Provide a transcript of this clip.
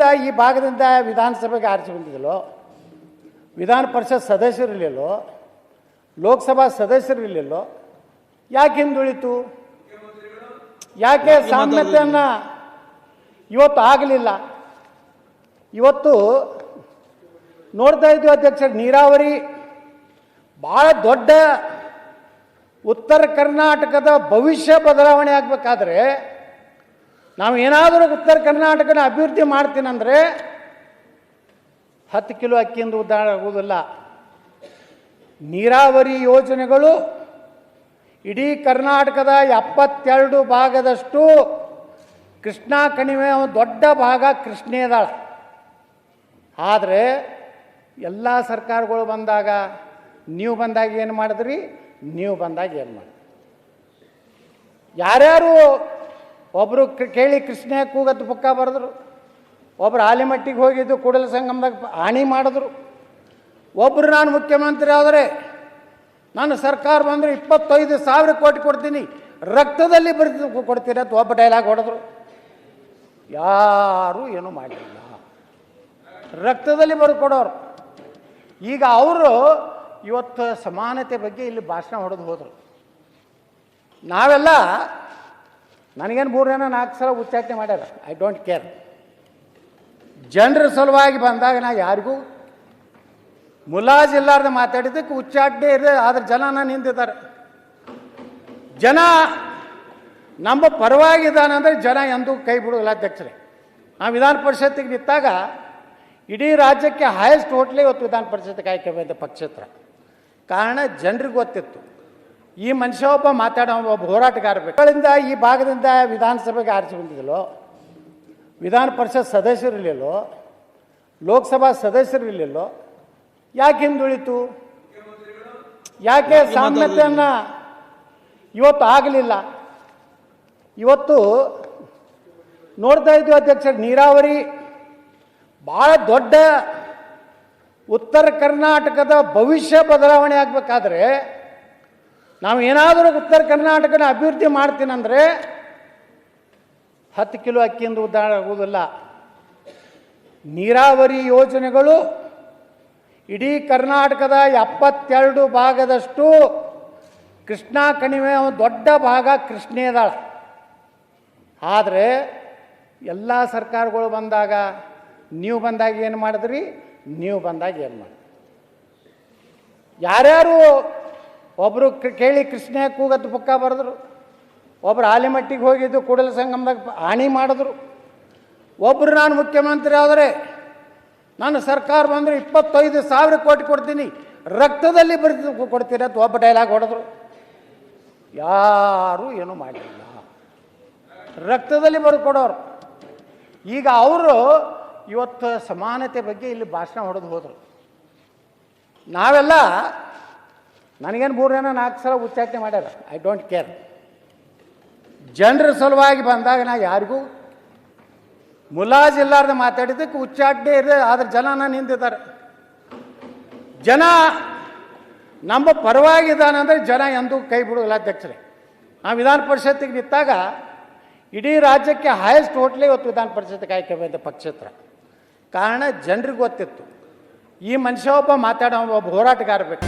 ಮಕ್ಕಳಿಂದ ಈ ಭಾಗದಿಂದ ವಿಧಾನಸಭೆಗೆ ಆರಿಸಿ ಬಂದಿದ್ದಲ್ಲೋ, ವಿಧಾನ ಪರಿಷತ್ ಸದಸ್ಯರಿರಲಿಲ್ಲೋ, ಲೋಕಸಭಾ ಸದಸ್ಯರಿರಲಿಲ್ಲೋ, ಯಾಕೆ ಹಿಂದುಳಿತು? ಯಾಕೆ ಸಾಮ್ಯತೆಯನ್ನು ಇವತ್ತು ಆಗಲಿಲ್ಲ? ಇವತ್ತು ನೋಡ್ತಾ ಇದ್ವಿ ಅಧ್ಯಕ್ಷರು, ನೀರಾವರಿ ಭಾಳ ದೊಡ್ಡ ಉತ್ತರ ಕರ್ನಾಟಕದ ಭವಿಷ್ಯ ಬದಲಾವಣೆ ಆಗಬೇಕಾದ್ರೆ ನಾವು ಏನಾದರೂ ಉತ್ತರ ಕರ್ನಾಟಕನ ಅಭಿವೃದ್ಧಿ ಮಾಡ್ತೀನಂದರೆ 10 ಕಿಲೋ ಅಕ್ಕಿಯಿಂದ ಉದ್ಧಾರ ಆಗುವುದಿಲ್ಲ. ನೀರಾವರಿ ಯೋಜನೆಗಳು ಇಡೀ ಕರ್ನಾಟಕದ 72 ಭಾಗದಷ್ಟು ಕೃಷ್ಣಾ ಕಣಿವೆ ದೊಡ್ಡ ಭಾಗ ಕೃಷ್ಣೇದಾಳ. ಆದರೆ ಎಲ್ಲ ಸರ್ಕಾರಗಳು ಬಂದಾಗ ನೀವು ಬಂದಾಗ ಏನು ಮಾಡಿದ್ರಿ, ನೀವು ಬಂದಾಗ ಏನು ಮಾಡಿದ್ರಿ? ಯಾರ್ಯಾರು ಒಬ್ಬರು ಕೇಳಿ ಕೃಷ್ಣ ಕೂಗತ್ತು ಪುಕ್ಕ ಬರೆದ್ರು, ಒಬ್ಬರು ಆಲಿಮಟ್ಟಿಗೆ ಹೋಗಿದ್ದು ಕೂಡಲ ಸಂಗಮದಾಗ ಹಾನಿ ಮಾಡಿದ್ರು, ಒಬ್ಬರು ನಾನು ಮುಖ್ಯಮಂತ್ರಿ ಆದರೆ ನಾನು ಸರ್ಕಾರ ಬಂದರೆ 25,000 ಕೋಟಿ ಕೊಡ್ತೀನಿ, ರಕ್ತದಲ್ಲಿ ಬರೆದು ಕೊಡ್ತೀನಿ ಅಂತ ಒಬ್ಬ ಡೈಲಾಗ್ ಹೊಡೆದ್ರು. ಯಾರೂ ಏನೂ ಮಾಡಲಿಲ್ಲ, ರಕ್ತದಲ್ಲಿ ಬರೆದು ಕೊಡೋರು. ಈಗ ಅವರು ಇವತ್ತು ಸಮಾನತೆ ಬಗ್ಗೆ ಇಲ್ಲಿ ಭಾಷಣ ಹೊಡೆದು ಹೋದರು. ನಾವೆಲ್ಲ ನನಗೇನು 3 4 ಸಲ ಉಚ್ಚಾಟನೆ ಮಾಡ್ಯಾರ, ಐ ಡೋಂಟ್ ಕೇರ್. ಜನರ ಸಲುವಾಗಿ ಬಂದಾಗ ನಾ ಯಾರಿಗೂ ಮುಲಾಜಿಲ್ಲಾರ್ದು ಮಾತಾಡಿದ್ದಕ್ಕೆ ಉಚ್ಚಾಟನೆ ಇದೆ. ಆದರೆ ಜನ ನಾನು ನಿಂತಿದ್ದಾರೆ. ಜನ ನಮ್ಮ ಪರವಾಗಿದ್ದಾನಂದರೆ ಜನ ಎಂದೂ ಕೈ ಬಿಡೋಲ್ಲ ಅಧ್ಯಕ್ಷರೇ. ನಾವು ವಿಧಾನ ಪರಿಷತ್ತಿಗೆ ನಿಂತಾಗ ಇಡೀ ರಾಜ್ಯಕ್ಕೆ ಹೈಯೆಸ್ಟ್ ಹೋಟ್ಲೇ ಇವತ್ತು ವಿಧಾನ ಪರಿಷತ್ತಿಗೆ ಆಯ್ಕೆ ಬಂದ ಪಕ್ಷೇತರ. ಕಾರಣ ಜನರಿಗೆ ಗೊತ್ತಿತ್ತು, ಈ ಮನುಷ್ಯ ಒಬ್ಬ ಮಾತಾಡೋ ಒಬ್ಬ ಹೋರಾಟಗಾರ ಬೇಕು. ಮಕ್ಕಳಿಂದ ಈ ಭಾಗದಿಂದ ವಿಧಾನಸಭೆಗೆ ಆರಿಸಿ ಬಂದಿದ್ದಲ್ಲೋ, ವಿಧಾನ ಪರಿಷತ್ ಸದಸ್ಯರಿರಲಿಲ್ಲೋ, ಲೋಕಸಭಾ ಸದಸ್ಯರಿರಲಿಲ್ಲೋ, ಯಾಕೆ ಹಿಂದುಳಿತು? ಯಾಕೆ ಸಾಮ್ಯತೆಯನ್ನು ಇವತ್ತು ಆಗಲಿಲ್ಲ? ಇವತ್ತು ನೋಡ್ತಾ ಇದ್ವಿ ಅಧ್ಯಕ್ಷರು, ನೀರಾವರಿ ಭಾಳ ದೊಡ್ಡ ಉತ್ತರ ಕರ್ನಾಟಕದ ಭವಿಷ್ಯ ಬದಲಾವಣೆ ಆಗಬೇಕಾದ್ರೆ ನಾವು ಏನಾದರೂ ಉತ್ತರ ಕರ್ನಾಟಕನ ಅಭಿವೃದ್ಧಿ ಮಾಡ್ತೀನಂದರೆ 10 ಕಿಲೋ ಅಕ್ಕಿಯಿಂದ ಉದ್ಧಾರ ಆಗುವುದಿಲ್ಲ. ನೀರಾವರಿ ಯೋಜನೆಗಳು ಇಡೀ ಕರ್ನಾಟಕದ 72 ಭಾಗದಷ್ಟು ಕೃಷ್ಣಾ ಕಣಿವೆ ದೊಡ್ಡ ಭಾಗ ಕೃಷ್ಣೇದಾಳ. ಆದರೆ ಎಲ್ಲ ಸರ್ಕಾರಗಳು ಬಂದಾಗ ನೀವು ಬಂದಾಗ ಏನು ಮಾಡಿದ್ರಿ, ನೀವು ಬಂದಾಗ ಏನು ಮಾಡಿದ್ರಿ? ಯಾರ್ಯಾರು ಒಬ್ಬರು ಕೇಳಿ ಕೃಷ್ಣ ಕೂಗತ್ತು ಪುಕ್ಕ ಬರೆದ್ರು, ಒಬ್ಬರು ಆಲಿಮಟ್ಟಿಗೆ ಹೋಗಿದ್ದು ಕೂಡಲ ಸಂಗಮದಾಗ ಹಾನಿ ಮಾಡಿದ್ರು, ಒಬ್ಬರು ನಾನು ಮುಖ್ಯಮಂತ್ರಿ ಆದರೆ ನಾನು ಸರ್ಕಾರ ಬಂದರೆ 25,000 ಕೋಟಿ ಕೊಡ್ತೀನಿ, ರಕ್ತದಲ್ಲಿ ಬರೆದು ಕೊಡ್ತೀನಿ ಅಂತ ಒಬ್ಬ ಡೈಲಾಗ್ ಹೊಡೆದ್ರು. ಯಾರೂ ಏನೂ ಮಾಡಲಿಲ್ಲ, ರಕ್ತದಲ್ಲಿ ಬರೆದು ಕೊಡೋರು. ಈಗ ಅವರು ಇವತ್ತು ಸಮಾನತೆ ಬಗ್ಗೆ ಇಲ್ಲಿ ಭಾಷಣ ಹೊಡೆದು ಹೋದರು. ನಾವೆಲ್ಲ ನನಗೇನು 3 4 ಸಲ ಉಚ್ಚಾಟನೆ ಮಾಡ್ಯಾರ, ಐ ಡೋಂಟ್ ಕೇರ್. ಜನರ ಸಲುವಾಗಿ ಬಂದಾಗ ನಾ ಯಾರಿಗೂ ಮುಲಾಜಿಲ್ಲಾರ್ದು ಮಾತಾಡಿದ್ದಕ್ಕೆ ಉಚ್ಚಾಟನೆ ಇದೆ. ಆದರೆ ಜನ ನಾನು ನಿಂತಿದ್ದಾರೆ. ಜನ ನಮ್ಮ ಪರವಾಗಿದ್ದಾನಂದರೆ ಜನ ಎಂದೂ ಕೈ ಬಿಡೋಲ್ಲ ಅಧ್ಯಕ್ಷರೇ. ನಾವು ವಿಧಾನ ಪರಿಷತ್ತಿಗೆ ನಿಂತಾಗ ಇಡೀ ರಾಜ್ಯಕ್ಕೆ ಹೈಯೆಸ್ಟ್ ಹೋಟ್ಲೇ ಇವತ್ತು ವಿಧಾನ ಪರಿಷತ್ತಿಗೆ ಆಯ್ಕೆ ಬಂದ ಪಕ್ಷೇತರ. ಕಾರಣ ಜನರಿಗೆ ಗೊತ್ತಿತ್ತು, ಈ ಮನುಷ್ಯ ಒಬ್ಬ ಮಾತಾಡೋ ಒಬ್ಬ ಹೋರಾಟಗಾರ ಬೇಕು.